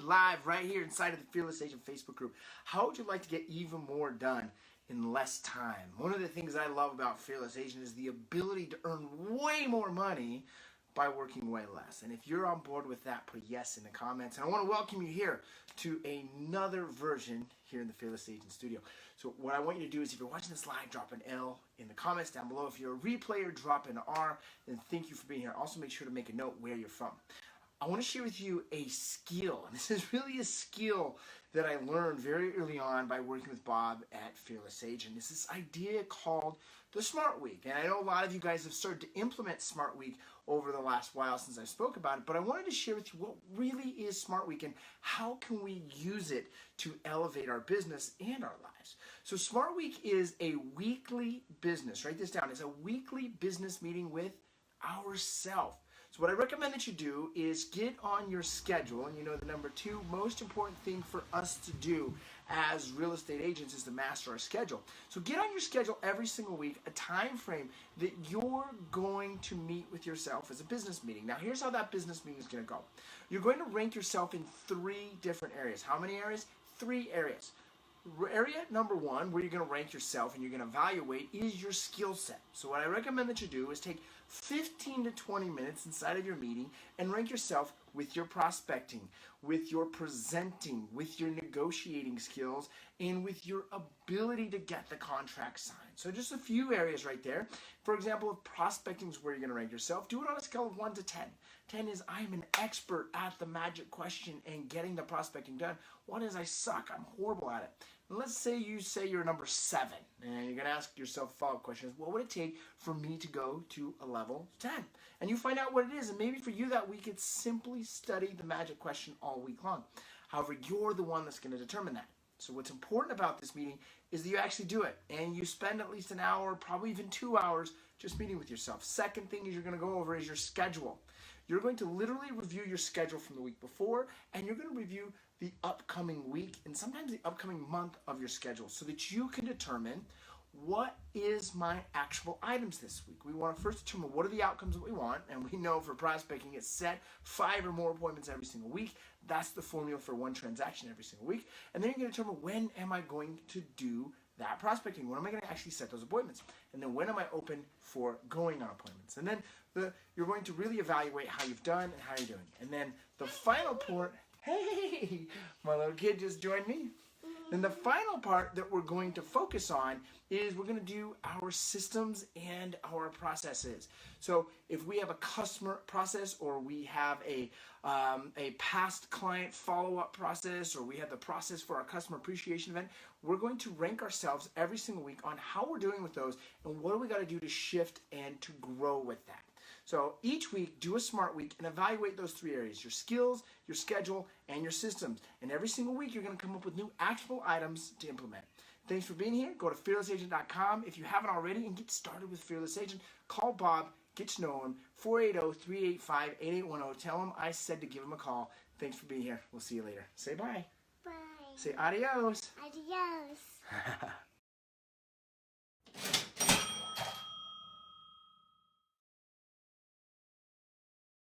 live right here inside of the Fearless Agent Facebook group. How would you like to get even more done in less time? One of the things I love about Fearless Agent is the ability to earn way more money by working way less. And if you're on board with that, put yes in the comments. And I want to welcome you here to another version here in the Fearless Agent studio. So what I want you to do is, if you're watching this live, drop an L in the comments down below. If you're a replayer, drop an R. And thank you for being here. Also make sure to make a note where you're from. I want to share with you a skill. And this is really a skill that I learned very early on by working with Bob at Fearless Agent. It's this idea called the Smart Week. And I know a lot of you guys have started to implement Smart Week over the last while since I spoke about it, but I wanted to share with you what really is Smart Week and how can we use it to elevate our business and our lives. So Smart Week is a weekly business, write this down, it's a weekly business meeting with ourselves. So what I recommend that you do is get on your schedule, and you know the number 2 most important thing for us to do as real estate agents is to master our schedule. So get on your schedule every single week a time frame that you're going to meet with yourself as a business meeting. Now here's how that business meeting is going to go. You're going to rank yourself in 3 different areas. How many areas? 3 areas. Area number 1, where you're going to rank yourself and you're going to evaluate, is your skill set. So what I recommend that you do is take 15 to 20 minutes inside of your meeting and rank yourself with your prospecting, with your presenting, with your negotiating skills, and with your ability to get the contract signed. So just a few areas right there. For example, if prospecting is where you're going to rank yourself, do it on a scale of 1 to 10. 10 is I'm an expert at the magic question and getting the prospecting done. 1 is I suck, I'm horrible at it. And let's say you're number 7, and you're going to ask yourself follow-up questions. What would it take for me to go to a level 10? And you find out what it is, and maybe for you that week it's simply study the magic question all week long. However, you're the one that's going to determine that. So what's important about this meeting is that you actually do it, and you spend at least an hour, probably even 2 hours, just meeting with yourself. Second thing is you're going to go over is your schedule. You're going to literally review your schedule from the week before, and you're going to review the upcoming week and sometimes the upcoming month of your schedule so that you can determine what is my actual items this week. We want to first determine what are the outcomes that we want, and we know for prospecting it's set 5 or more appointments every single week. That's the formula for 1 transaction every single week. And then you're going to determine when am I going to do that prospecting? When am I going to actually set those appointments? And then when am I open for going on appointments? And then you're going to really evaluate how you've done and how you're doing. And then the final part, hey, my little kid just joined me. Then the final part that we're going to focus on is we're going to do our systems and our processes. So if we have a customer process, or we have a past client follow-up process, or we have the process for our customer appreciation event, we're going to rank ourselves every single week on how we're doing with those and what do we got to do to shift and to grow with that. So each week, do a Smart Week and evaluate those 3 areas, your skills, your schedule, and your systems. And every single week, you're going to come up with new actionable items to implement. Thanks for being here. Go to fearlessagent.com if you haven't already and get started with Fearless Agent. Call Bob, get to know him, 480-385-8810. Tell him I said to give him a call. Thanks for being here. We'll see you later. Say bye. Bye. Say adios. Adios.